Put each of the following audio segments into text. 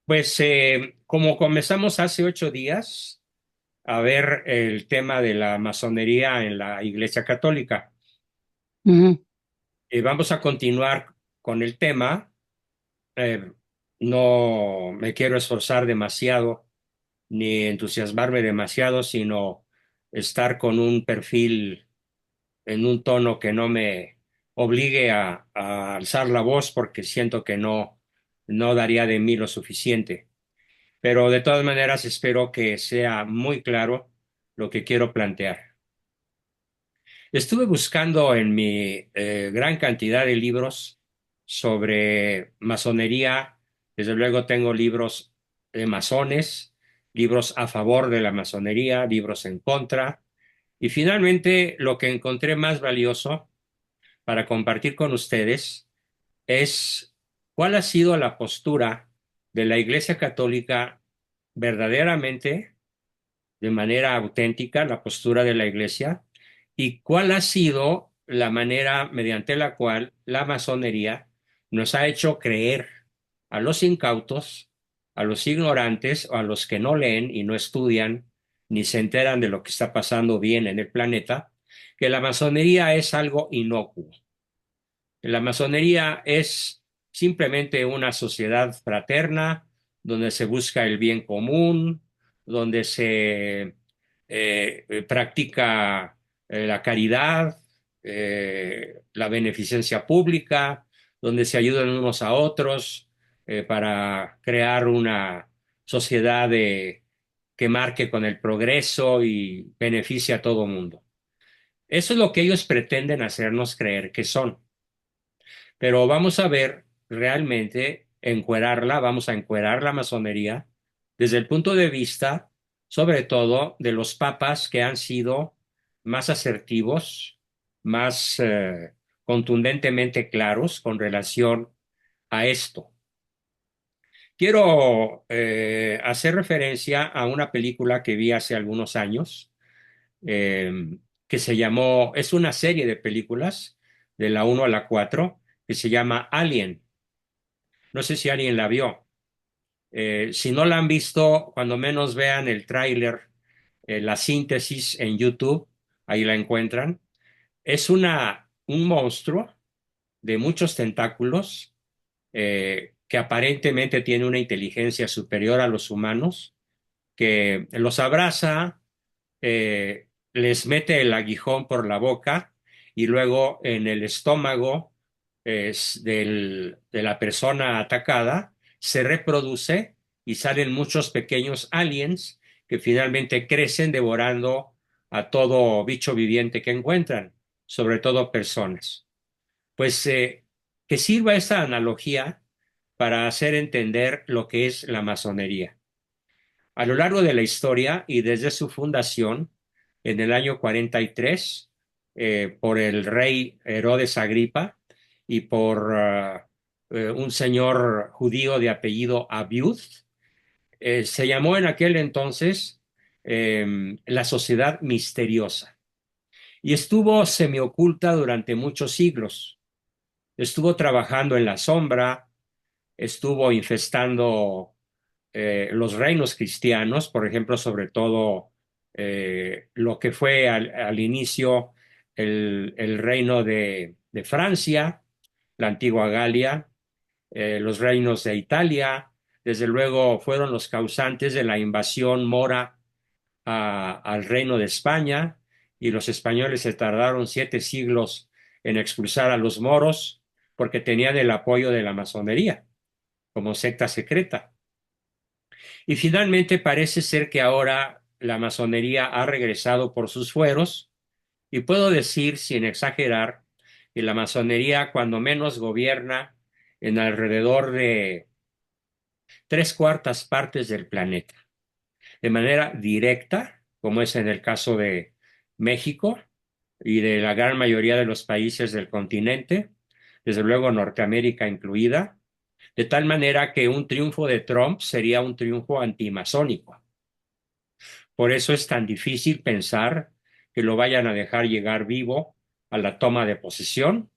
Pues como comenzamos hace 8 días a ver el tema de la masonería en la Iglesia Católica, Ujú. vamos a continuar con el tema. Eh, no me quiero esforzar demasiado ni entusiasmarme demasiado, sino estar con un perfil en un tono que no me obligue a alzar la voz porque siento que no daría de mí lo suficiente. Pero de todas maneras espero que sea muy claro lo que quiero plantear. Estuve buscando en mi gran cantidad de libros sobre masonería. Desde luego tengo libros de masones, libros a favor de la masonería, libros en contra. Y finalmente lo que encontré más valioso para compartir con ustedes es cuál ha sido la postura de la Iglesia Católica verdaderamente, de manera auténtica, la postura de la Iglesia y cuál ha sido la manera mediante la cual la masonería nos ha hecho creer a los incautos, a los ignorantes o a los que no leen y no estudian ni se enteran de lo que está pasando bien en el planeta, que la masonería es algo inocuo. La masonería es simplemente una sociedad fraterna donde se busca el bien común, donde se practica la caridad, la beneficencia pública, donde se ayudan unos a otros para crear una sociedad que marque con el progreso y beneficie a todo mundo. Eso es lo que ellos pretenden hacernos creer que son. Pero vamos a ver realmente encuerarla, vamos a encuerar la masonería desde el punto de vista, sobre todo, de los papas que han sido más asertivos, más contundentemente claros con relación a esto. Quiero hacer referencia a una película que vi hace algunos años, que se llamó, es una serie de películas de la uno a la 4 que se llama Alien. No sé si alguien la vio. Si no la han visto, cuando menos vean el tráiler, la síntesis en YouTube, ahí la encuentran. Es un monstruo de muchos tentáculos que aparentemente tiene una inteligencia superior a los humanos, que los abraza, les mete el aguijón por la boca y luego en el estómago de la persona atacada se reproduce y salen muchos pequeños aliens que finalmente crecen devorando a todo bicho viviente que encuentran, sobre todo personas. Pues que sirva esta analogía para hacer entender lo que es la masonería. A lo largo de la historia y desde su fundación, en el año 43, por el rey Herodes Agripa y por un señor judío de apellido Abiud, se llamó en aquel entonces la Sociedad Misteriosa y estuvo semioculta durante muchos siglos. Estuvo trabajando en la sombra, estuvo infestando los reinos cristianos, por ejemplo, sobre todo lo que fue al inicio el reino de Francia, la antigua Galia, los reinos de Italia, desde luego fueron los causantes de la invasión mora al reino de España y los españoles se tardaron 7 siglos en expulsar a los moros porque tenían el apoyo de la masonería como secta secreta. Y finalmente parece ser que ahora la masonería ha regresado por sus fueros y puedo decir, sin exagerar, que la masonería cuando menos gobierna en alrededor de 3/4 partes del planeta, de manera directa, como es en el caso de México y de la gran mayoría de los países del continente, desde luego Norteamérica incluida, de tal manera que un triunfo de Trump sería un triunfo antimasónico. Por eso es tan difícil pensar que lo vayan a dejar llegar vivo a la toma de posesión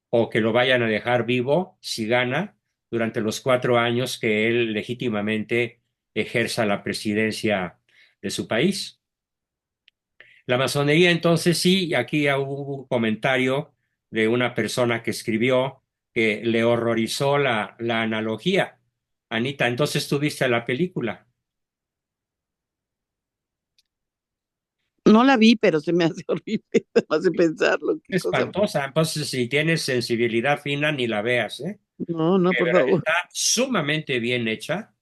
o que lo vayan a dejar vivo si gana durante los 4 años que él legítimamente ejerza la presidencia de su país. La masonería, entonces sí, aquí hubo un comentario de una persona que escribió que le horrorizó la analogía. Anita, entonces tú viste la película. No la vi, pero se me hace horrible, me hace pensarlo, qué cosa. Espantosa. Entonces, si tienes sensibilidad fina, ni la veas, ¿eh? No, no, por favor. Está sumamente bien hecha.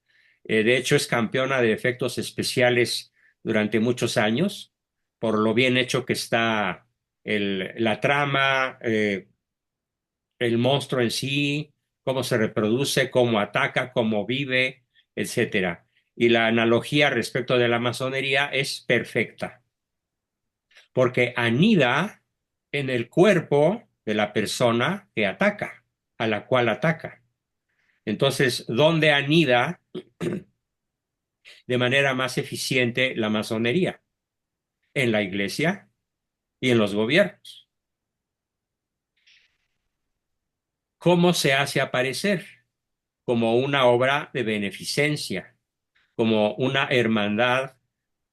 De hecho, es campeona de efectos especiales durante muchos años, por lo bien hecho que está la trama, el monstruo en sí, cómo se reproduce, cómo ataca, cómo vive, etcétera. Y la analogía respecto de la masonería es perfecta, porque anida en el cuerpo de la persona que ataca, a la cual ataca. Entonces, ¿dónde anida de manera más eficiente la masonería? En la iglesia y en los gobiernos. ¿Cómo se hace aparecer? Como una obra de beneficencia, como una hermandad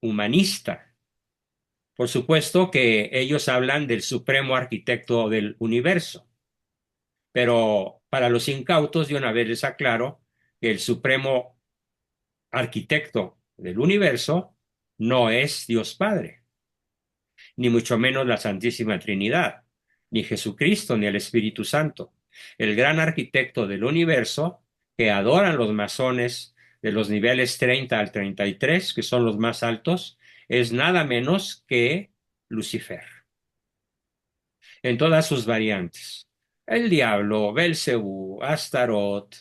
humanista. Por supuesto que ellos hablan del supremo arquitecto del universo, pero para los incautos de una vez les aclaro que el supremo arquitecto del universo no es Dios Padre, ni mucho menos la Santísima Trinidad, ni Jesucristo, ni el Espíritu Santo. El gran arquitecto del universo que adoran los masones de los niveles 30 al 33, que son los más altos, es nada menos que Lucifer, en todas sus variantes. El diablo, Belcebú, Astarot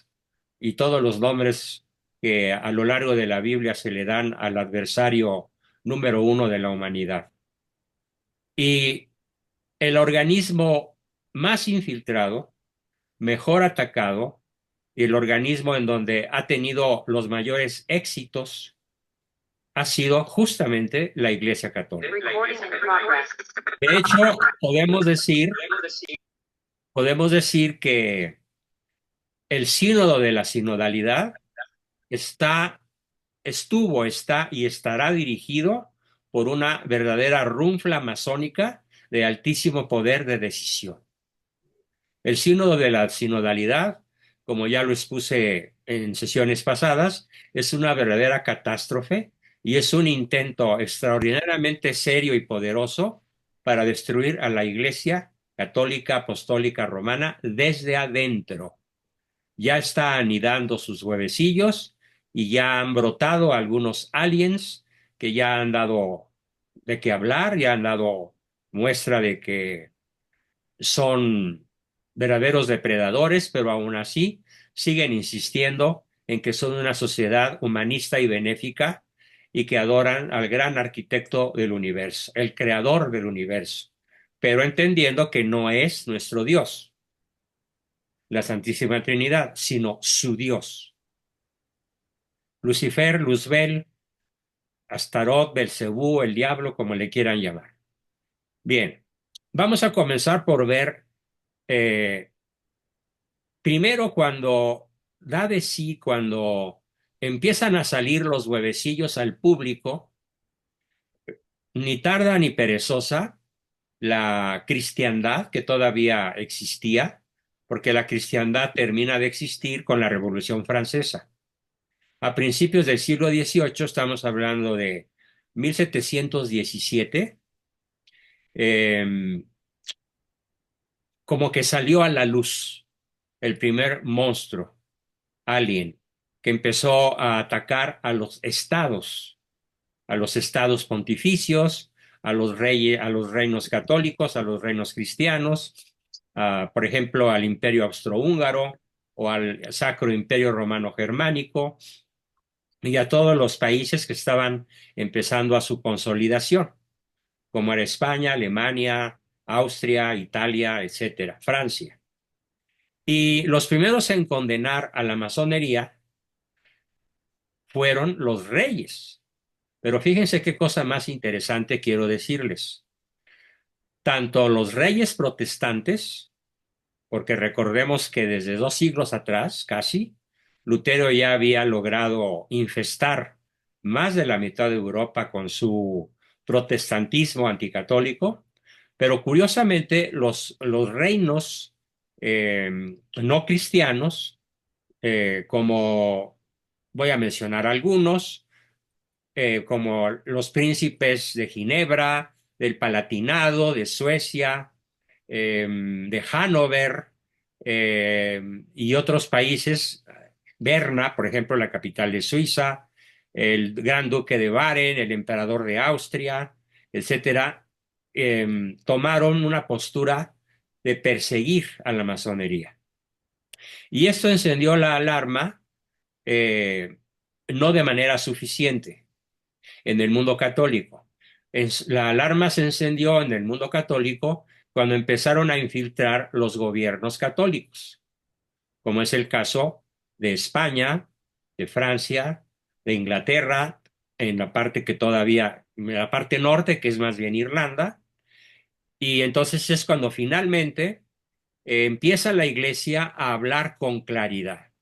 y todos los nombres que a lo largo de la Biblia se le dan al adversario número uno de la humanidad. Y el organismo más infiltrado, mejor atacado, y el organismo en donde ha tenido los mayores éxitos ha sido justamente la Iglesia Católica. De hecho, podemos decir que el sínodo de la sinodalidad está, está y estará dirigido por una verdadera rúnfula masónica de altísimo poder de decisión. El sínodo de la sinodalidad, como ya lo expuse en sesiones pasadas, es una verdadera catástrofe y es un intento extraordinariamente serio y poderoso para destruir a la Iglesia católica apostólica romana desde adentro. Ya está anidando sus huevecillos y ya han brotado algunos aliens que ya han dado de qué hablar, ya han dado muestra de que son verdaderos depredadores, pero aún así siguen insistiendo en que son una sociedad humanista y benéfica y que adoran al gran arquitecto del universo, el creador del universo, pero entendiendo que no es nuestro Dios, la Santísima Trinidad, sino su Dios. Lucifer, Luzbel, Astarot, Belcebú, el diablo, como le quieran llamar. Bien, vamos a comenzar por ver eh, primero, cuando da de sí, cuando empiezan a salir los huevecillos al público, ni tarda ni perezosa, la cristiandad que todavía existía, porque la cristiandad termina de existir con la Revolución Francesa. A principios del siglo XVIII, estamos hablando de 1717, eh, como que salió a la luz el primer monstruo alien que empezó a atacar a los estados pontificios, a los reyes, a los reinos católicos, a los reinos cristianos, por ejemplo, al Imperio Austrohúngaro o al Sacro Imperio Romano Germánico y a todos los países que estaban empezando a su consolidación, como era España, Alemania, Austria, Italia, etcétera, Francia. Y los primeros en condenar a la masonería fueron los reyes. Pero fíjense qué cosa más interesante quiero decirles. Tanto los reyes protestantes porque recordemos que desde 2 siglos atrás, casi, Lutero ya había logrado infestar más de la mitad de Europa con su protestantismo anticatólico, pero curiosamente los reinos eh, no cristianos, como voy a mencionar algunos, como los príncipes de Ginebra, del Palatinado, de Suecia, de Hannover, y otros países, Berna, por ejemplo, la capital de Suiza, el gran duque de Baden, el emperador de Austria, etcétera, tomaron una postura de perseguir a la masonería. Y esto encendió la alarma, eh, no de manera suficiente en el mundo católico. La alarma se encendió en el mundo católico cuando empezaron a infiltrar los gobiernos católicos, como es el caso de España, de Francia, de Inglaterra, en la parte que todavía, en la parte norte, que es más bien Irlanda, y entonces es cuando finalmente empieza la iglesia a hablar con claridad.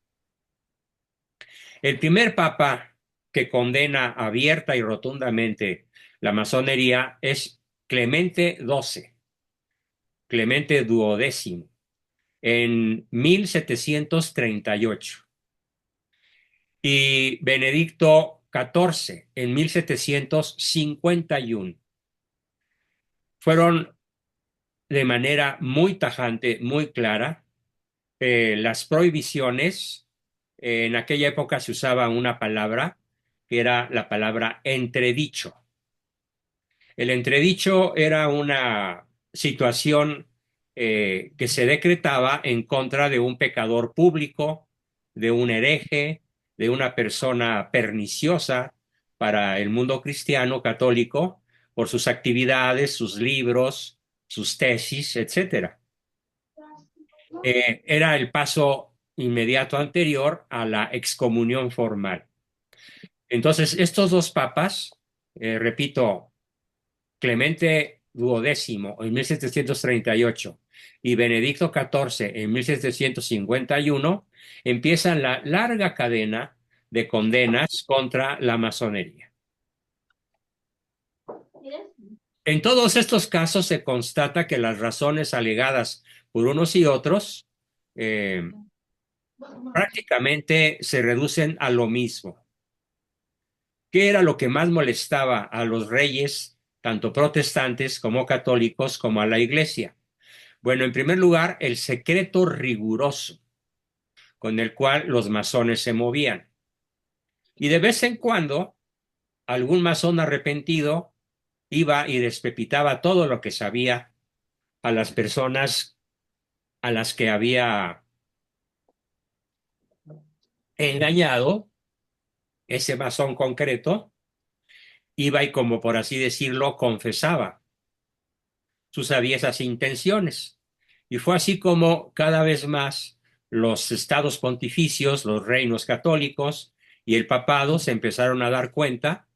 El primer papa que condena abierta y rotundamente la masonería es Clemente XII, Clemente XII, en 1738, y Benedicto XIV en 1751. Fueron de manera muy tajante, muy clara, las prohibiciones. En aquella época se usaba una palabra que era la palabra entredicho. El entredicho era una situación que se decretaba en contra de un pecador público, de un hereje, de una persona perniciosa para el mundo cristiano católico por sus actividades, sus libros, sus tesis, etcétera. Era el paso inmediato anterior a la excomunión formal. Entonces, estos dos papas, repito, Clemente XII en 1738 y Benedicto XIV en 1751, empiezan la larga cadena de condenas contra la masonería. En todos estos casos se constata que las razones alegadas por unos y otros eh, prácticamente se reducen a lo mismo. ¿Qué era lo que más molestaba a los reyes, tanto protestantes como católicos, como a la iglesia? Bueno, en primer lugar, el secreto riguroso con el cual los masones se movían. Y de vez en cuando, algún masón arrepentido iba y despepitaba todo lo que sabía a las personas a las que había engañado. Ese masón concreto iba y, como por así decirlo, confesaba sus aviesas intenciones. Y fue así como cada vez más los estados pontificios, los reinos católicos y el papado se empezaron a dar cuenta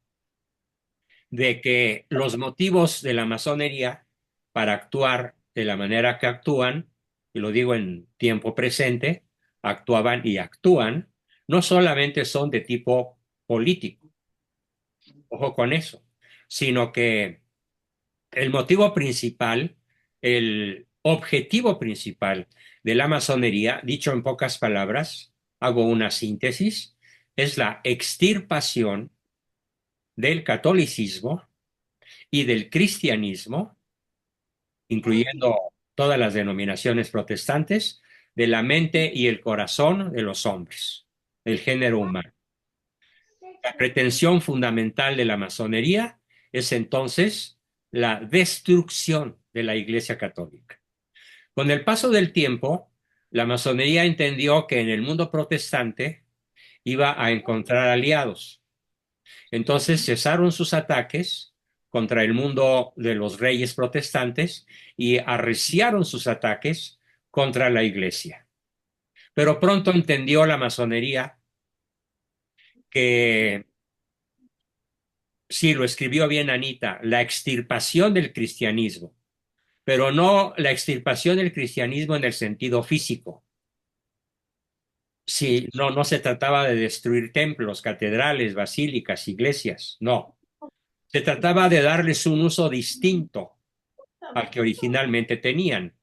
de que los motivos de la masonería para actuar de la manera que actúan, y lo digo en tiempo presente, actuaban y actúan, no solamente son de tipo político, ojo con eso, sino que el motivo principal, el objetivo principal de la masonería, dicho en pocas palabras, hago una síntesis, es la extirpación del catolicismo y del cristianismo, incluyendo todas las denominaciones protestantes, de la mente y el corazón de los hombres, del género humano. La pretensión fundamental de la masonería es entonces la destrucción de la Iglesia Católica. Con el paso del tiempo, la masonería entendió que en el mundo protestante iba a encontrar aliados. Entonces cesaron sus ataques contra el mundo de los reyes protestantes y arreciaron sus ataques contra la Iglesia. Pero pronto entendió la masonería que, sí, lo escribió bien Anita, la extirpación del cristianismo pero no la extirpación del cristianismo en el sentido físico. Sí, no, no se trataba de destruir templos, catedrales, basílicas, iglesias, no. Se trataba de darles un uso distinto al que originalmente tenían.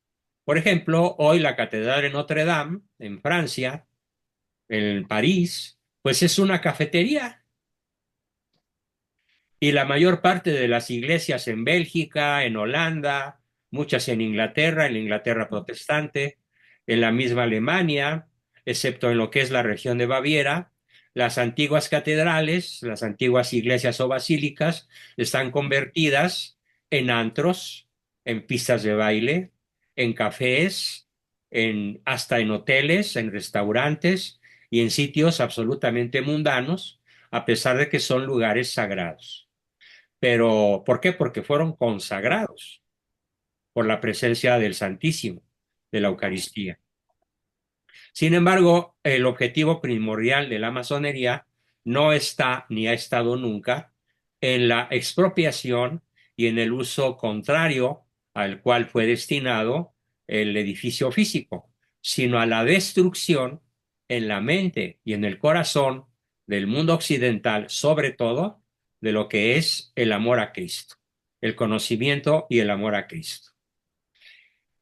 Por ejemplo, hoy la Catedral de Notre Dame, en Francia, en París, pues es una cafetería. Y la mayor parte de las iglesias en Bélgica, en Holanda, muchas en la Inglaterra protestante, en la misma Alemania, excepto en lo que es la región de Baviera, las antiguas catedrales, las antiguas iglesias o basílicas están convertidas en antros, en pistas de baile, en cafés, hasta en hoteles, en restaurantes y en sitios absolutamente mundanos, a pesar de que son lugares sagrados. Pero, ¿por qué? Porque fueron consagrados por la presencia del Santísimo, de la Eucaristía. Sin embargo, el objetivo primordial de la masonería no está ni ha estado nunca en la expropiación y en el uso contrario al cual fue destinado el edificio físico, sino a la destrucción en la mente y en el corazón del mundo occidental, sobre todo de lo que es el amor a Cristo, el conocimiento y el amor a Cristo.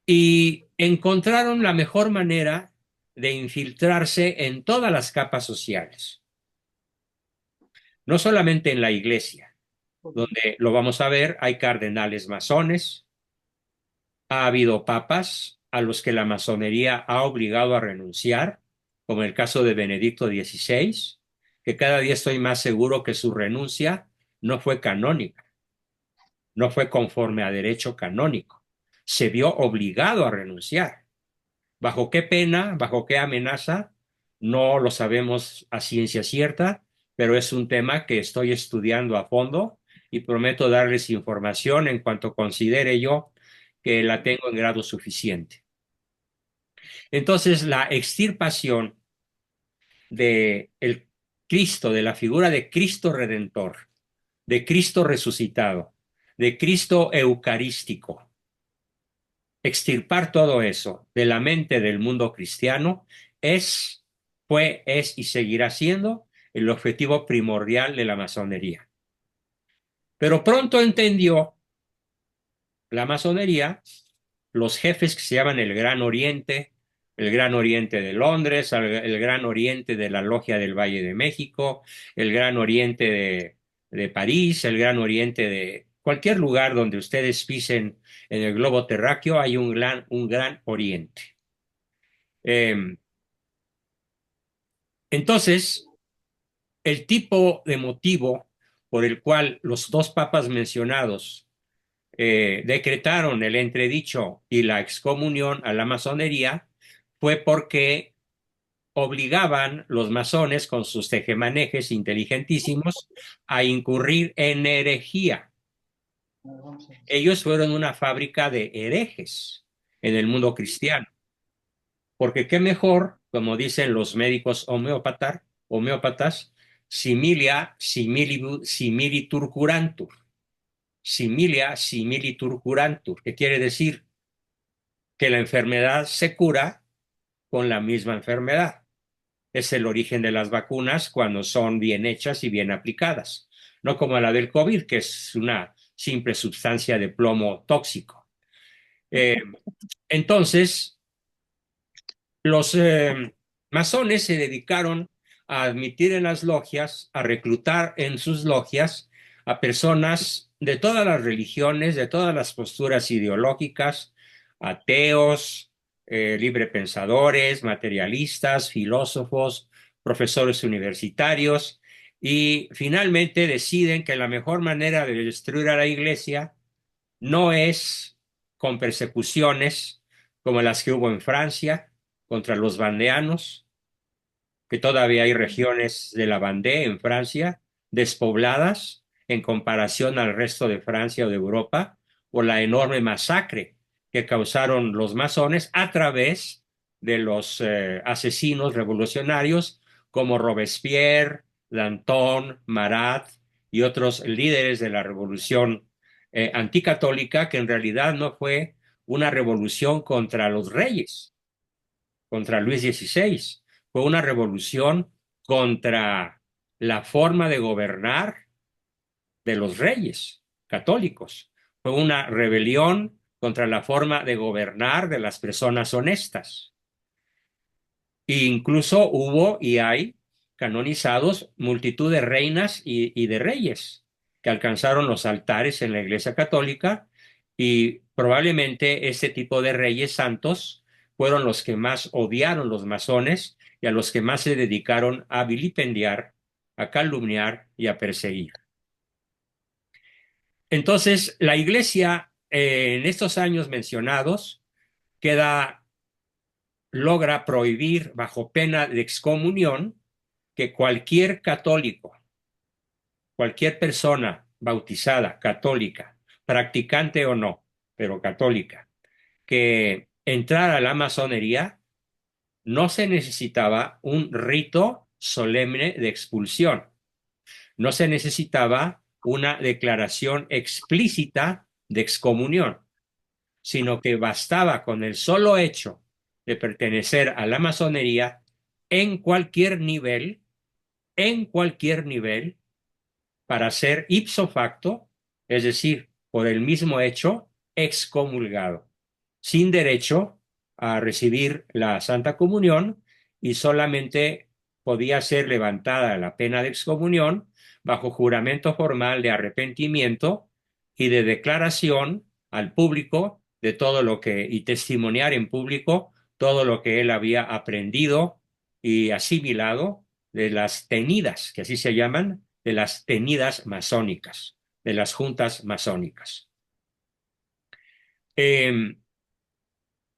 Y encontraron la mejor manera de infiltrarse en todas las capas sociales, no solamente en la iglesia, donde lo vamos a ver, hay cardenales masones, ha habido papas a los que la masonería ha obligado a renunciar, como el caso de Benedicto XVI, que cada día estoy más seguro que su renuncia no fue canónica, no fue conforme a derecho canónico, se vio obligado a renunciar. ¿Bajo qué pena, bajo qué amenaza? No lo sabemos a ciencia cierta, pero es un tema que estoy estudiando a fondo y prometo darles información en cuanto considere yo que la tengo en grado suficiente. Entonces, la extirpación de el Cristo, de la figura de Cristo Redentor, de Cristo resucitado, de Cristo eucarístico, extirpar todo eso de la mente del mundo cristiano es, fue, es y seguirá siendo el objetivo primordial de la masonería. Pero pronto entendió la masonería, los jefes que se llaman el Gran Oriente de Londres, el Gran Oriente de la Logia del Valle de México, el Gran Oriente de París, el Gran Oriente de cualquier lugar donde ustedes pisen en el globo terráqueo, hay un gran Oriente. Eh, entonces, el tipo de motivo por el cual los dos papas mencionados decretaron el entredicho y la excomunión a la masonería fue porque obligaban los masones con sus tejemanejes inteligentísimos a incurrir en herejía. Ellos fueron una fábrica de herejes en el mundo cristiano, porque qué mejor, como dicen los médicos homeópatas, similia similitur curantur, similia similitur curantur, que quiere decir que la enfermedad se cura con la misma enfermedad. Es el origen de las vacunas cuando son bien hechas y bien aplicadas, no como la del COVID, que es una simple sustancia de plomo tóxico. Eh, entonces, los masones se dedicaron a admitir en las logias, a reclutar en sus logias a personas de todas las religiones, de todas las posturas ideológicas, ateos, librepensadores, materialistas, filósofos, profesores universitarios, y finalmente deciden que la mejor manera de destruir a la iglesia no es con persecuciones como las que hubo en Francia contra los vandeanos, que todavía hay regiones de la Vendée en Francia despobladas en comparación al resto de Francia o de Europa, o la enorme masacre que causaron los masones a través de los asesinos revolucionarios como Robespierre, Danton, Marat y otros líderes de la revolución anticatólica, que en realidad no fue una revolución contra los reyes, contra Luis XVI. Fue una revolución contra la forma de gobernar de los reyes católicos. Fue una rebelión contra la forma de gobernar de las personas honestas. E incluso hubo y hay canonizados multitud de reinas y de reyes que alcanzaron los altares en la Iglesia Católica, y probablemente ese tipo de reyes santos fueron los que más odiaron los masones y a los que más se dedicaron a vilipendiar, a calumniar y a perseguir. Entonces, la Iglesia, en estos años mencionados, logra prohibir bajo pena de excomunión que cualquier católico, cualquier persona bautizada, católica, practicante o no, pero católica, que entrara a la masonería, no se necesitaba un rito solemne de expulsión, no se necesitaba una declaración explícita de excomunión, sino que bastaba con el solo hecho de pertenecer a la masonería en cualquier nivel, en cualquier nivel, para ser ipso facto, es decir, por el mismo hecho, excomulgado, sin derecho a recibir la Santa Comunión, y solamente podía ser levantada la pena de excomunión bajo juramento formal de arrepentimiento y de declaración al público de todo lo que, y testimoniar en público todo lo que él había aprendido y asimilado de las tenidas, que así se llaman, de las tenidas masónicas, de las juntas masónicas. Eh,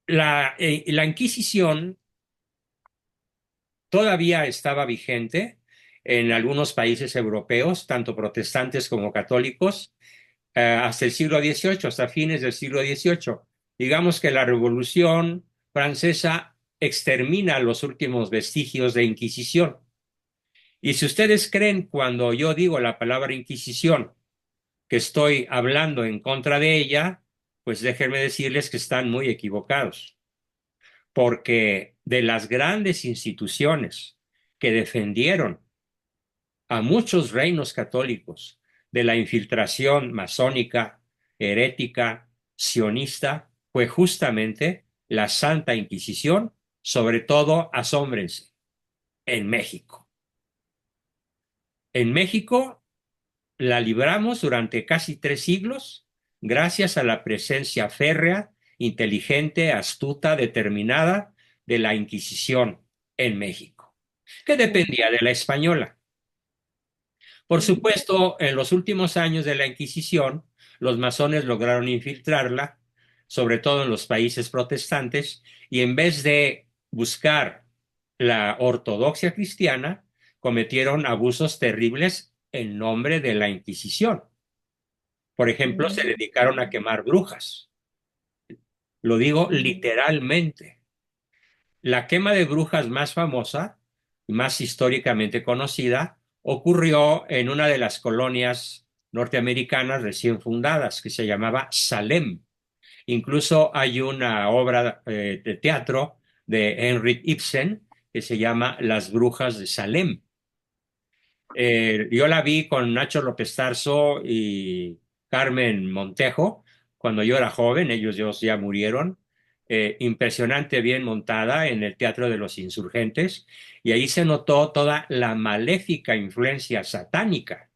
la Inquisición todavía estaba vigente en algunos países europeos, tanto protestantes como católicos, hasta el siglo XVIII, hasta fines del siglo XVIII. Digamos que la Revolución Francesa extermina los últimos vestigios de Inquisición. Y si ustedes creen cuando yo digo la palabra Inquisición que estoy hablando en contra de ella, pues déjenme decirles que están muy equivocados, porque de las grandes instituciones que defendieron a muchos reinos católicos de la infiltración masónica, herética, sionista, fue justamente la Santa Inquisición, sobre todo, asómbrense, en México. En México la libramos durante casi 3 siglos gracias a la presencia férrea, inteligente, astuta, determinada de la Inquisición en México, que dependía de la española. Por supuesto, en los últimos años de la Inquisición, los masones lograron infiltrarla, sobre todo en los países protestantes, y en vez de buscar la ortodoxia cristiana, cometieron abusos terribles en nombre de la Inquisición. Por ejemplo, se dedicaron a quemar brujas. Lo digo literalmente. La quema de brujas más famosa, más históricamente conocida, ocurrió en una de las colonias norteamericanas recién fundadas, que se llamaba Salem. Incluso hay una obra de teatro de Henrik Ibsen que se llama Las Brujas de Salem. Yo la vi con Nacho López Tarso y Carmen Montejo cuando yo era joven, ellos dos ya murieron. Impresionante, bien montada en el Teatro de los Insurgentes, y ahí se notó toda la maléfica influencia satánica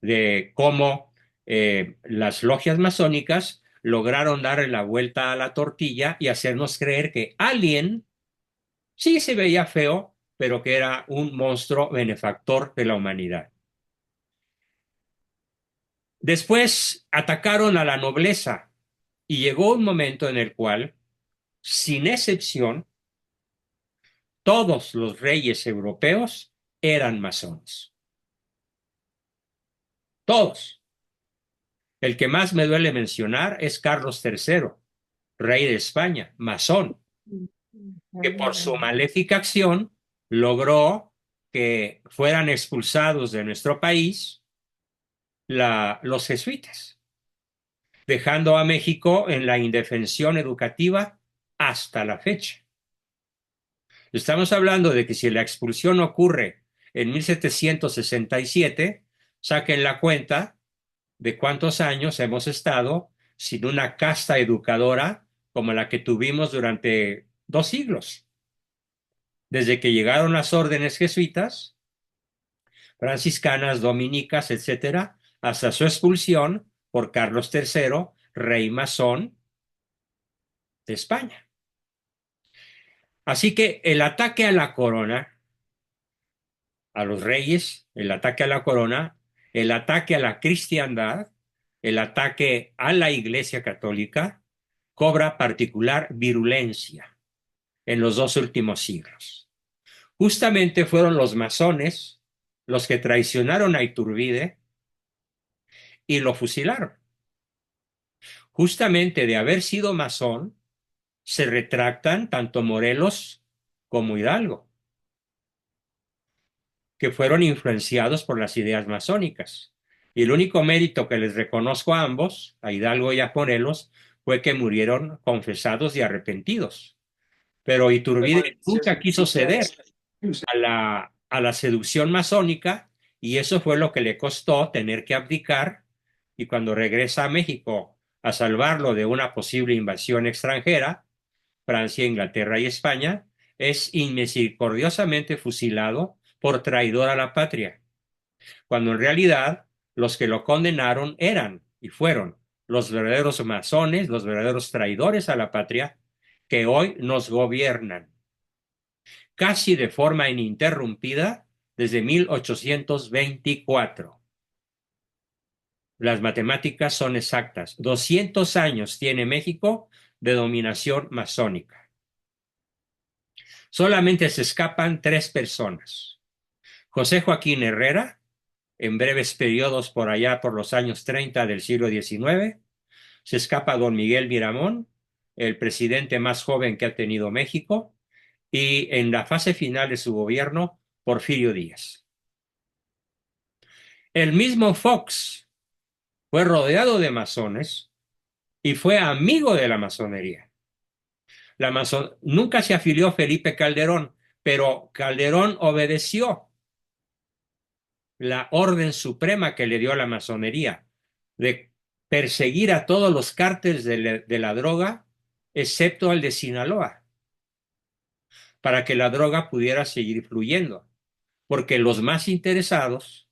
de cómo las logias masónicas lograron darle la vuelta a la tortilla y hacernos creer que alguien sí se veía feo, pero que era un monstruo benefactor de la humanidad. Después atacaron a la nobleza, y llegó un momento en el cual, sin excepción, todos los reyes europeos eran masones. Todos. El que más me duele mencionar es Carlos III, rey de España, masón, que por su maléfica acción logró que fueran expulsados de nuestro país los jesuitas. dejando a México en la indefensión educativa hasta la fecha. Estamos hablando de que si la expulsión ocurre en 1767, saquen la cuenta de cuántos años hemos estado sin una casta educadora como la que tuvimos durante 2 siglos, desde que llegaron las órdenes jesuitas, franciscanas, dominicas, etcétera, hasta su expulsión por Carlos III, rey masón de España. Así que el ataque a la corona, a los reyes, el ataque a la corona, el ataque a la cristiandad, el ataque a la Iglesia Católica, cobra particular virulencia en los 2 últimos siglos. Justamente fueron los masones los que traicionaron a Iturbide y lo fusilaron. Justamente de haber sido masón, se retractan tanto Morelos como Hidalgo, que fueron influenciados por las ideas masónicas. Y el único mérito que les reconozco a ambos, a Hidalgo y a Morelos, fue que murieron confesados y arrepentidos. Pero Iturbide nunca quiso ceder a la seducción masónica y eso fue lo que le costó tener que abdicar y cuando regresa a México a salvarlo de una posible invasión extranjera, Francia, Inglaterra y España, es inmisericordiosamente fusilado por traidor a la patria, cuando en realidad los que lo condenaron eran y fueron los verdaderos masones, los verdaderos traidores a la patria que hoy nos gobiernan casi de forma ininterrumpida desde 1824. Las matemáticas son exactas. 200 años tiene México de dominación masónica. Solamente se escapan 3 personas. José Joaquín Herrera, en breves periodos por allá por los años 30 del siglo XIX. Se escapa don Miguel Miramón, el presidente más joven que ha tenido México, y en la fase final de su gobierno, Porfirio Díaz. El mismo Fox fue rodeado de masones y fue amigo de la masonería. Nunca se afilió Felipe Calderón, pero Calderón obedeció la orden suprema que le dio la masonería de perseguir a todos los cárteles de la droga, excepto al de Sinaloa, para que la droga pudiera seguir fluyendo. Porque los más interesados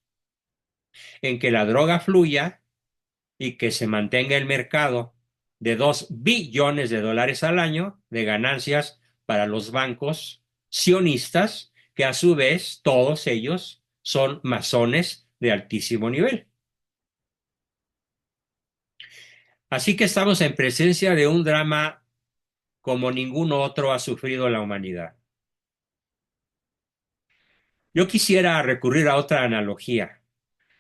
en que la droga fluya y que se mantenga el mercado de $2 billones al año de ganancias para los bancos sionistas, que a su vez todos ellos son masones de altísimo nivel. Así que estamos en presencia de un drama como ningún otro ha sufrido la humanidad. Yo quisiera recurrir a otra analogía.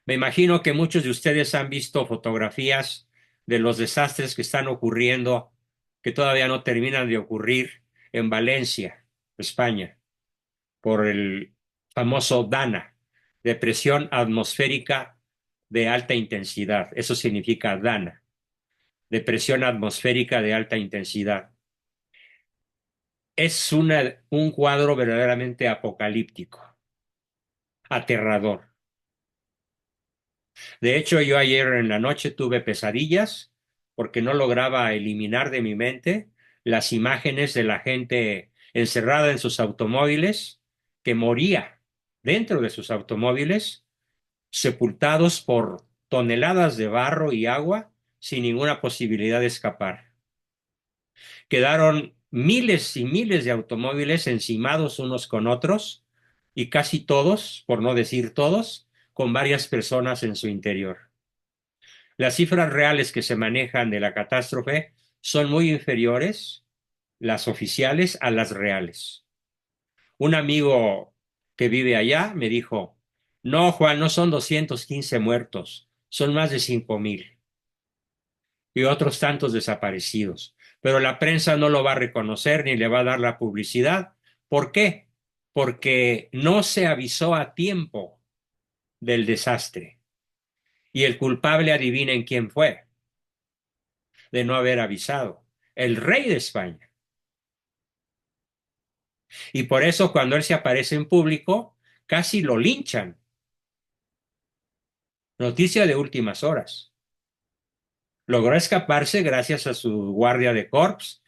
Me imagino que muchos de ustedes han visto fotografías de los desastres que están ocurriendo, que todavía no terminan de ocurrir en Valencia, España, por el famoso DANA, depresión atmosférica de alta intensidad. Eso significa DANA, depresión atmosférica de alta intensidad. Es un cuadro verdaderamente apocalíptico, aterrador. De hecho, yo ayer en la noche tuve pesadillas porque no lograba eliminar de mi mente las imágenes de la gente encerrada en sus automóviles que moría dentro de sus automóviles, sepultados por toneladas de barro y agua sin ninguna posibilidad de escapar. Quedaron miles y miles de automóviles encimados unos con otros y casi todos, por no decir todos, con varias personas en su interior. Las cifras reales que se manejan de la catástrofe son muy inferiores, las oficiales, a las reales. Un amigo que vive allá me dijo, no, Juan, no son 215 muertos, son más de 5,000 y otros tantos desaparecidos. Pero la prensa no lo va a reconocer ni le va a dar la publicidad. ¿Por qué? Porque no se avisó a tiempo del desastre. Y el culpable, adivinen quién fue. de no haber avisado, el rey de España. Y por eso cuando él se aparece en público, casi lo linchan. Noticia de últimas horas. Logró escaparse gracias a su guardia de corps.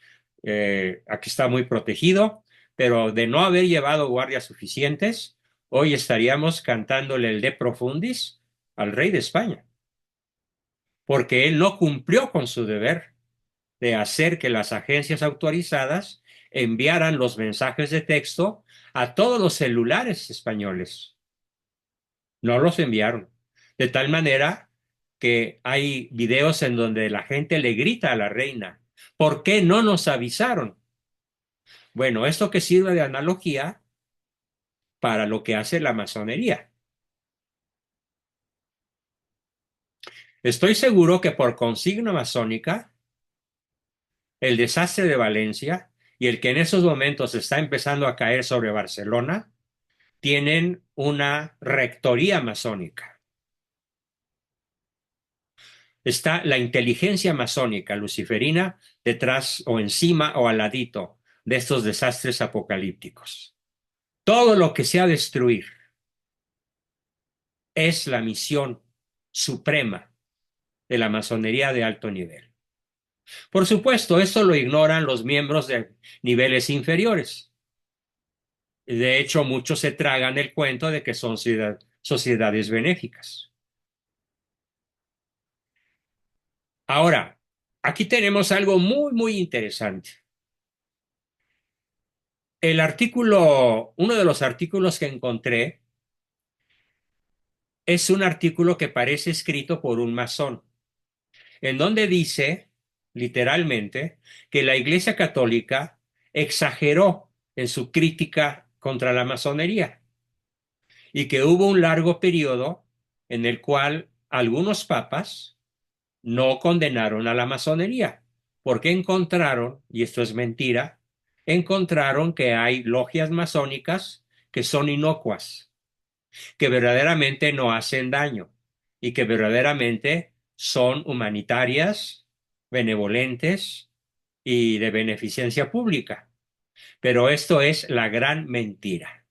Aquí está muy protegido, pero de no haber llevado guardias suficientes, hoy estaríamos cantándole el De Profundis al rey de España, porque él no cumplió con su deber de hacer que las agencias autorizadas enviaran los mensajes de texto a todos los celulares españoles. No los enviaron. De tal manera que hay videos en donde la gente le grita a la reina, ¿por qué no nos avisaron? Bueno, esto que sirve de analogía para lo que hace la masonería. Estoy seguro que por consigna masónica, el desastre de Valencia y el que en esos momentos está empezando a caer sobre Barcelona, tienen una rectoría masónica. Está la inteligencia masónica luciferina detrás o encima o al ladito de estos desastres apocalípticos. Todo lo que sea destruir es la misión suprema de la masonería de alto nivel. Por supuesto, esto lo ignoran los miembros de niveles inferiores. De hecho, muchos se tragan el cuento de que son sociedades benéficas. Ahora, aquí tenemos algo muy, muy interesante. Uno de los artículos que encontré es un artículo que parece escrito por un masón, en donde dice, literalmente, que la Iglesia Católica exageró en su crítica contra la masonería y que hubo un largo periodo en el cual algunos papas no condenaron a la masonería, porque encontraron, y esto es mentira, encontraron que hay logias masónicas que son inocuas, que verdaderamente no hacen daño y que verdaderamente son humanitarias, benevolentes y de beneficencia pública. Pero esto es la gran mentira.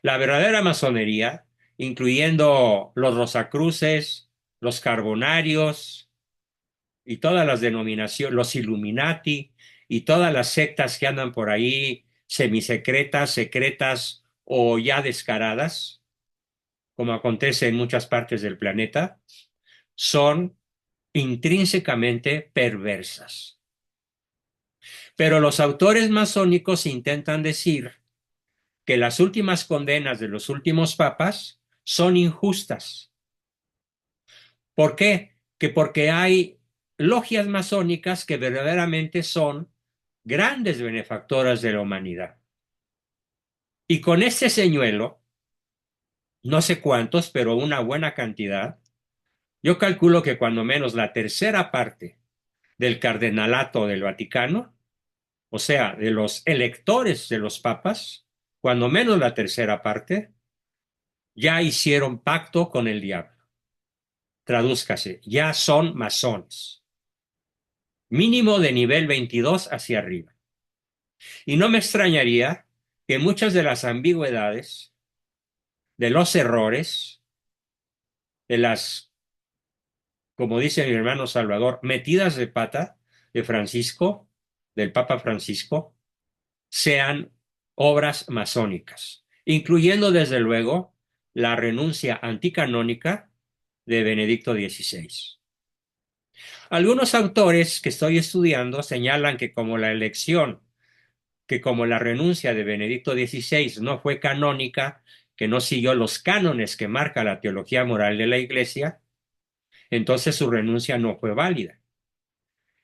La verdadera masonería, incluyendo los Rosacruces, los Carbonarios y todas las denominaciones, los Illuminati y todas las sectas que andan por ahí, semisecretas, secretas o ya descaradas, como acontece en muchas partes del planeta, son intrínsecamente perversas. Pero los autores masónicos intentan decir que las últimas condenas de los últimos papas son injustas. ¿Por qué? Que porque hay logias masónicas que verdaderamente son grandes benefactoras de la humanidad. Y con este señuelo, no sé cuántos, pero una buena cantidad, yo calculo que cuando menos la tercera parte del cardenalato del Vaticano, o sea, de los electores de los papas, cuando menos la tercera parte, ya hicieron pacto con el diablo. Tradúzcase, ya son masones. Mínimo de nivel 22 hacia arriba. Y no me extrañaría que muchas de las ambigüedades, de los errores, de las, como dice mi hermano Salvador, metidas de pata de Francisco, del Papa Francisco, sean obras masónicas, incluyendo desde luego la renuncia anticanónica de Benedicto XVI. Algunos autores que estoy estudiando señalan que como la renuncia de Benedicto XVI no fue canónica, que no siguió los cánones que marca la teología moral de la Iglesia, entonces su renuncia no fue válida.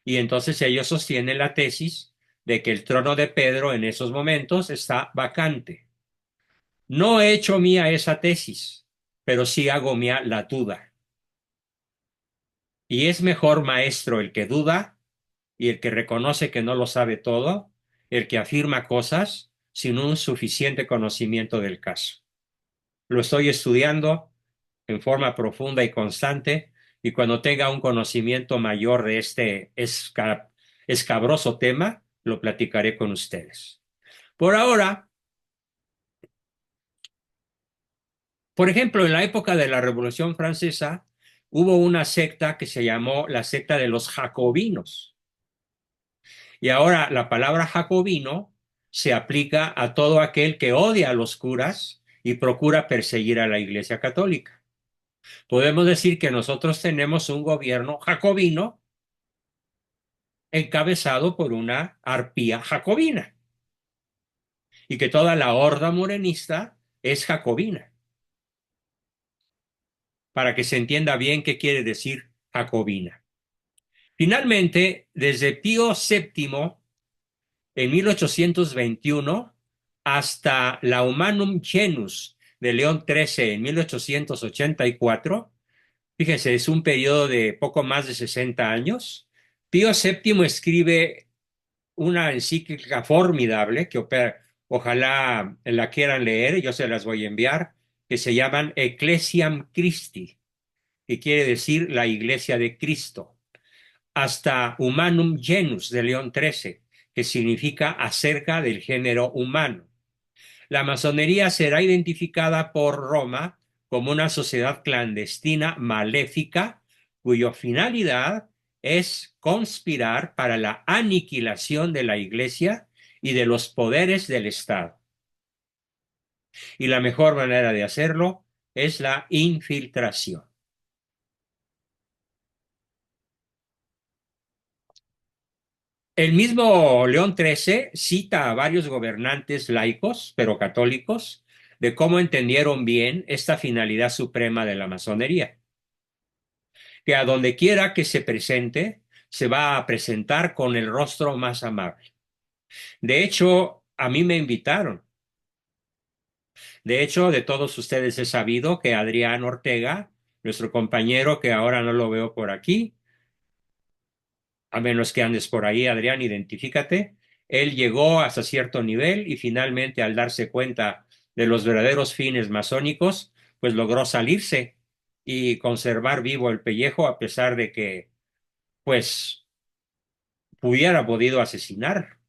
Y entonces ellos sostienen la tesis de que el trono de Pedro en esos momentos está vacante. No he hecho mía esa tesis, pero sí hago mía la duda. Y es mejor maestro el que duda y el que reconoce que no lo sabe todo, el que afirma cosas sin un suficiente conocimiento del caso. Lo estoy estudiando en forma profunda y constante y cuando tenga un conocimiento mayor de este escabroso tema, lo platicaré con ustedes. Por ahora, por ejemplo, en la época de la Revolución Francesa, hubo una secta que se llamó la secta de los jacobinos. Y ahora la palabra jacobino se aplica a todo aquel que odia a los curas y procura perseguir a la Iglesia Católica. Podemos decir que nosotros tenemos un gobierno jacobino encabezado por una arpía jacobina y que toda la horda morenista es jacobina, para que se entienda bien qué quiere decir jacobina. Finalmente, desde Pío VII, en 1821, hasta la Humanum Genus de León XIII en 1884, fíjense, es un periodo de poco más de 60 años, Pío VII escribe una encíclica formidable que ojalá la quieran leer, yo se las voy a enviar, que se llaman Ecclesiam Christi, que quiere decir la Iglesia de Cristo, hasta Humanum Genus de León XIII, que significa acerca del género humano. La masonería será identificada por Roma como una sociedad clandestina maléfica cuya finalidad es conspirar para la aniquilación de la Iglesia y de los poderes del Estado. Y la mejor manera de hacerlo es la infiltración. El mismo León XIII cita a varios gobernantes laicos, pero católicos, de cómo entendieron bien esta finalidad suprema de la masonería, que a donde quiera que se presente, se va a presentar con el rostro más amable. De hecho, a mí me invitaron. De hecho, de todos ustedes he sabido que Adrián Ortega, nuestro compañero que ahora no lo veo por aquí, a menos que andes por ahí, Adrián, identifícate. Él llegó hasta cierto nivel y finalmente, al darse cuenta de los verdaderos fines masónicos, pues logró salirse y conservar vivo el pellejo a pesar de que, pues, hubiera podido asesinar,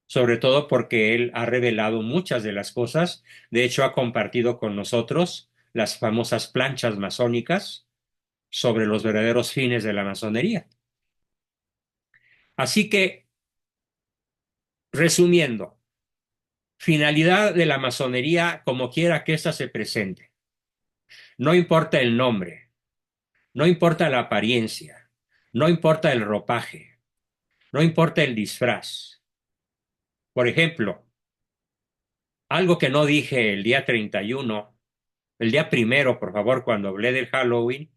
sobre todo porque él ha revelado muchas de las cosas. De hecho, ha compartido con nosotros las famosas planchas masónicas sobre los verdaderos fines de la masonería. Así que, resumiendo, finalidad de la masonería, como quiera que ésta se presente. No importa el nombre, no importa la apariencia, no importa el ropaje, no importa el disfraz. Por ejemplo, algo que no dije el día 31, el día primero, por favor, cuando hablé del Halloween,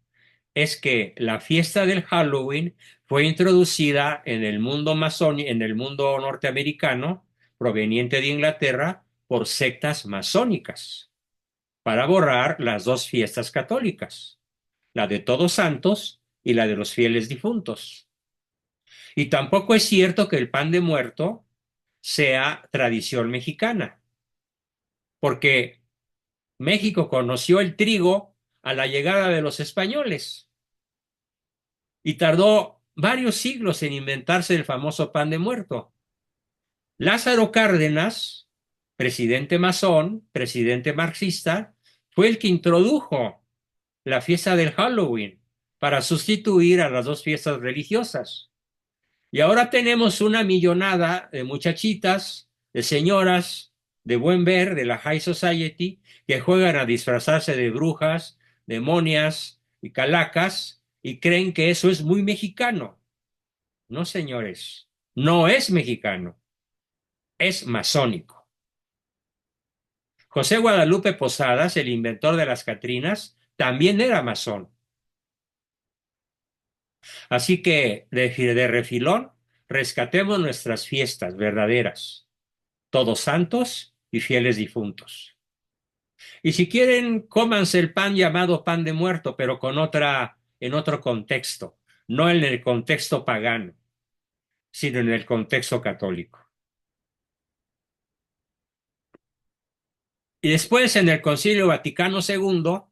es que la fiesta del Halloween fue introducida en el mundo masónico, en el mundo norteamericano, proveniente de Inglaterra, por sectas masónicas, para borrar las dos fiestas católicas, la de Todos Santos y la de los fieles difuntos. Y tampoco es cierto que el pan de muerto sea tradición mexicana, porque México conoció el trigo a la llegada de los españoles y tardó varios siglos en inventarse el famoso pan de muerto. Lázaro Cárdenas, presidente masón, presidente marxista, fue el que introdujo la fiesta del Halloween para sustituir a las dos fiestas religiosas. Y ahora tenemos una millonada de muchachitas, de señoras de buen ver de la High Society que juegan a disfrazarse de brujas, demonias y calacas y creen que eso es muy mexicano. No, señores, no es mexicano, es masónico. José Guadalupe Posadas, el inventor de las Catrinas, también era masón. Así que, de refilón, rescatemos nuestras fiestas verdaderas, todos santos y fieles difuntos. Y si quieren, cómanse el pan llamado pan de muerto, pero en otro contexto, no en el contexto pagano, sino en el contexto católico. Y después, en el Concilio Vaticano II,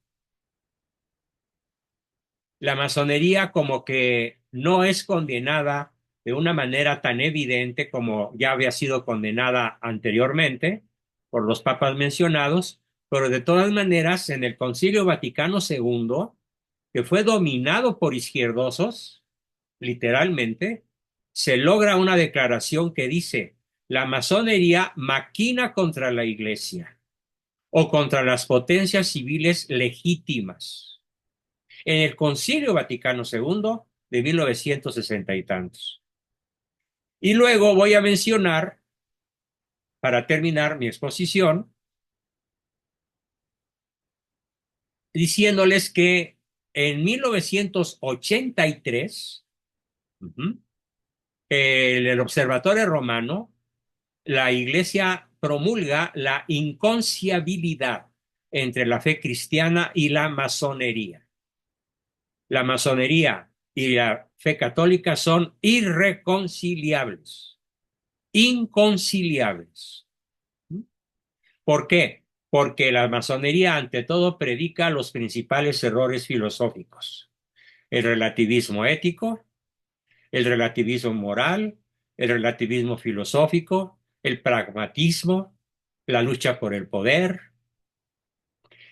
la masonería como que no es condenada de una manera tan evidente como ya había sido condenada anteriormente por los papas mencionados, pero de todas maneras en el Concilio Vaticano II, que fue dominado por izquierdosos, literalmente, se logra una declaración que dice: la masonería maquina contra la Iglesia o contra las potencias civiles legítimas. En el Concilio Vaticano II de 1960 y tantos. Y luego voy a mencionar, para terminar mi exposición, diciéndoles que en 1983, el Observatorio Romano, la Iglesia promulga la inconciliabilidad entre la fe cristiana y la masonería. La masonería y la fe católica son irreconciliables, inconciliables. ¿Por qué? Porque la masonería ante todo predica los principales errores filosóficos: el relativismo ético, el relativismo moral, el relativismo filosófico, el pragmatismo, la lucha por el poder,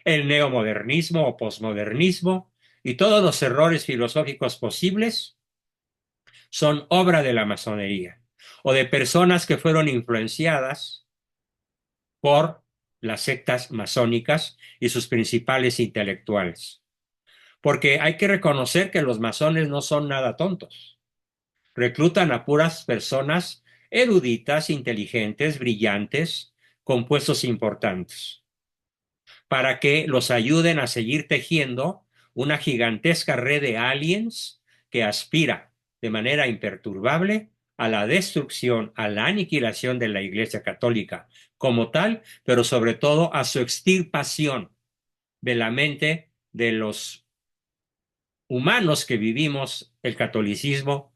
el neomodernismo o posmodernismo, y todos los errores filosóficos posibles son obra de la masonería o de personas que fueron influenciadas por las sectas masónicas y sus principales intelectuales. Porque hay que reconocer que los masones no son nada tontos. Reclutan a puras personas eruditas, inteligentes, brillantes, con puestos importantes, para que los ayuden a seguir tejiendo una gigantesca red de aliens que aspira de manera imperturbable a la destrucción, a la aniquilación de la Iglesia Católica como tal, pero sobre todo a su extirpación de la mente de los humanos que vivimos el catolicismo,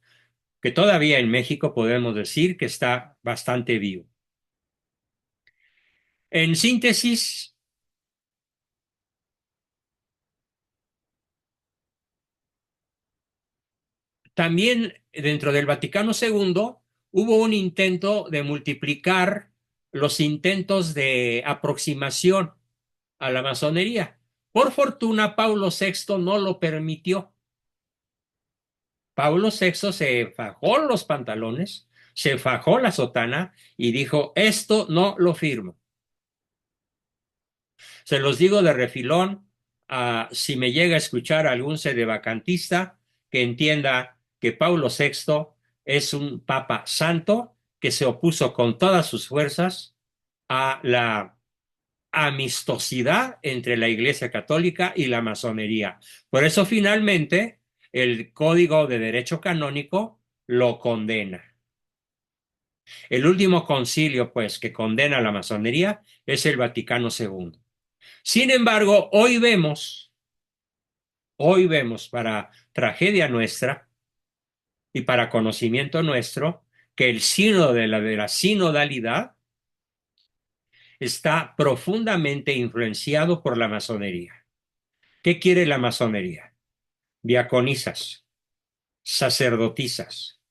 que todavía en México podemos decir que está bastante vivo. En síntesis, también dentro del Vaticano II hubo un intento de multiplicar los intentos de aproximación a la masonería. Por fortuna, Pablo VI no lo permitió. Pablo VI se fajó los pantalones, se fajó la sotana y dijo: esto no lo firmo. Se los digo de refilón, si me llega a escuchar algún sedevacantista, que entienda que Pablo VI es un papa santo que se opuso con todas sus fuerzas a la amistosidad entre la Iglesia Católica y la masonería. Por eso finalmente el Código de Derecho Canónico lo condena. El último concilio, pues, que condena la masonería es el Vaticano II. Sin embargo, hoy vemos para tragedia nuestra y para conocimiento nuestro, que el sínodo de la sinodalidad está profundamente influenciado por la masonería. ¿Qué quiere la masonería? Diaconisas, sacerdotisas,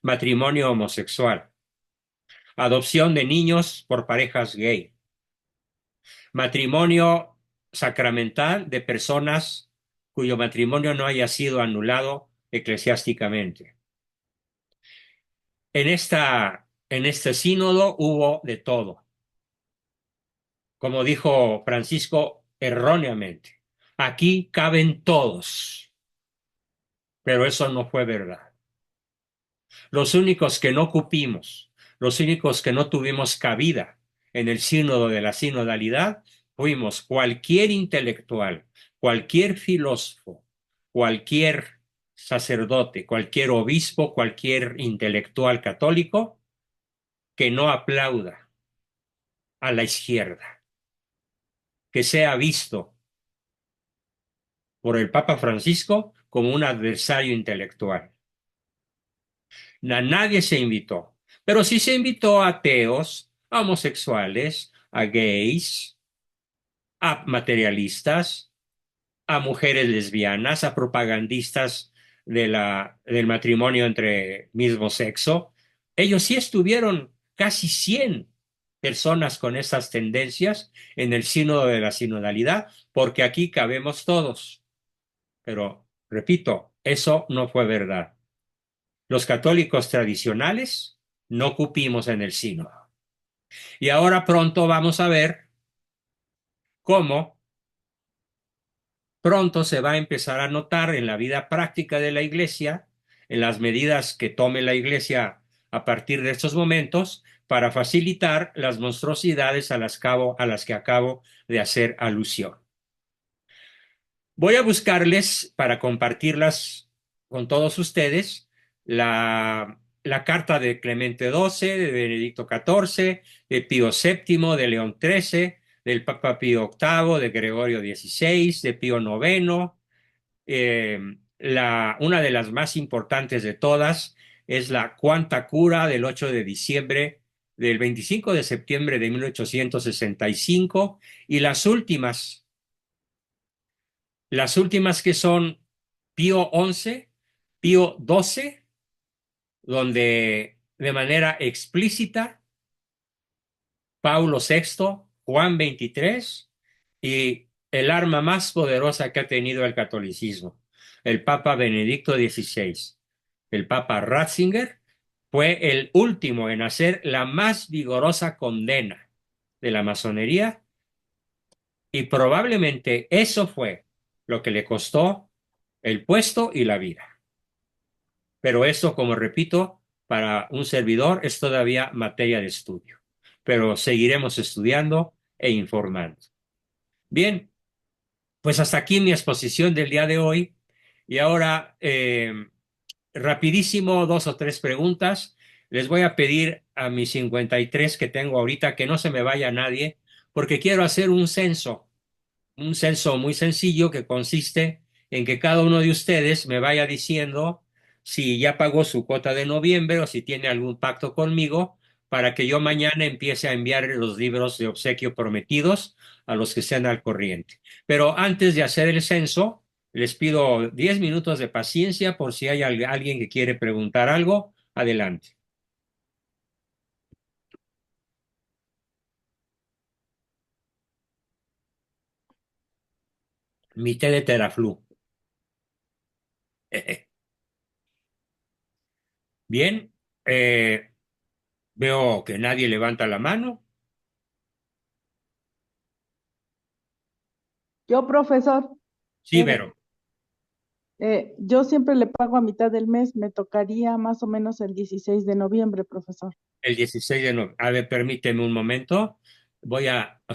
matrimonio homosexual, adopción de niños por parejas gay, matrimonio sacramental de personas cuyo matrimonio no haya sido anulado eclesiásticamente. En este sínodo hubo de todo. Como dijo Francisco erróneamente, aquí caben todos, pero eso no fue verdad. Los únicos que no cupimos, los únicos que no tuvimos cabida en el sínodo de la sinodalidad, fuimos cualquier intelectual, cualquier filósofo, cualquier sacerdote, cualquier obispo, cualquier intelectual católico que no aplauda a la izquierda, que sea visto por el Papa Francisco como un adversario intelectual. Nadie se invitó, pero sí se invitó a ateos, a homosexuales, a gays, a materialistas, a mujeres lesbianas, a propagandistas del matrimonio entre mismo sexo. Ellos sí estuvieron casi 100 personas con esas tendencias en el sínodo de la sinodalidad, porque aquí cabemos todos. Pero, repito, eso no fue verdad. Los católicos tradicionales no cupimos en el sínodo. Y ahora pronto vamos a ver cómo pronto se va a empezar a notar en la vida práctica de la Iglesia, en las medidas que tome la Iglesia a partir de estos momentos, para facilitar las monstruosidades a las que acabo de hacer alusión. Voy a buscarles para compartirlas con todos ustedes la carta de Clemente XII, de Benedicto XIV, de Pío VII, de León XIII, del Papa Pío VIII, de Gregorio XVI, de Pío IX. Una de las más importantes de todas es la Quanta Cura del 8 de diciembre, del 25 de septiembre de 1865, y las últimas que son Pío XI, Pío XII, donde de manera explícita Paulo VI, Juan XXIII y el arma más poderosa que ha tenido el catolicismo, el Papa Benedicto XVI. El Papa Ratzinger fue el último en hacer la más vigorosa condena de la masonería y probablemente eso fue lo que le costó el puesto y la vida. Pero eso, como repito, para un servidor es todavía materia de estudio. Pero seguiremos estudiando e informando. Bien, pues hasta aquí mi exposición del día de hoy. Y ahora, rapidísimo, dos o tres preguntas. Les voy a pedir a mis 53 que tengo ahorita que no se me vaya nadie, porque quiero hacer un censo muy sencillo que consiste en que cada uno de ustedes me vaya diciendo si ya pagó su cuota de noviembre o si tiene algún pacto conmigo para que yo mañana empiece a enviar los libros de obsequio prometidos a los que sean al corriente. Pero antes de hacer el censo, les pido 10 minutos de paciencia por si hay alguien que quiere preguntar algo. Adelante. Mi té de Teraflu. Bien, eh, veo que nadie levanta la mano. Yo, profesor, Sí, Vero. yo siempre le pago a mitad del mes, me tocaría más o menos el 16 de noviembre, profesor. El 16 de noviembre. A ver, permíteme un momento. Voy a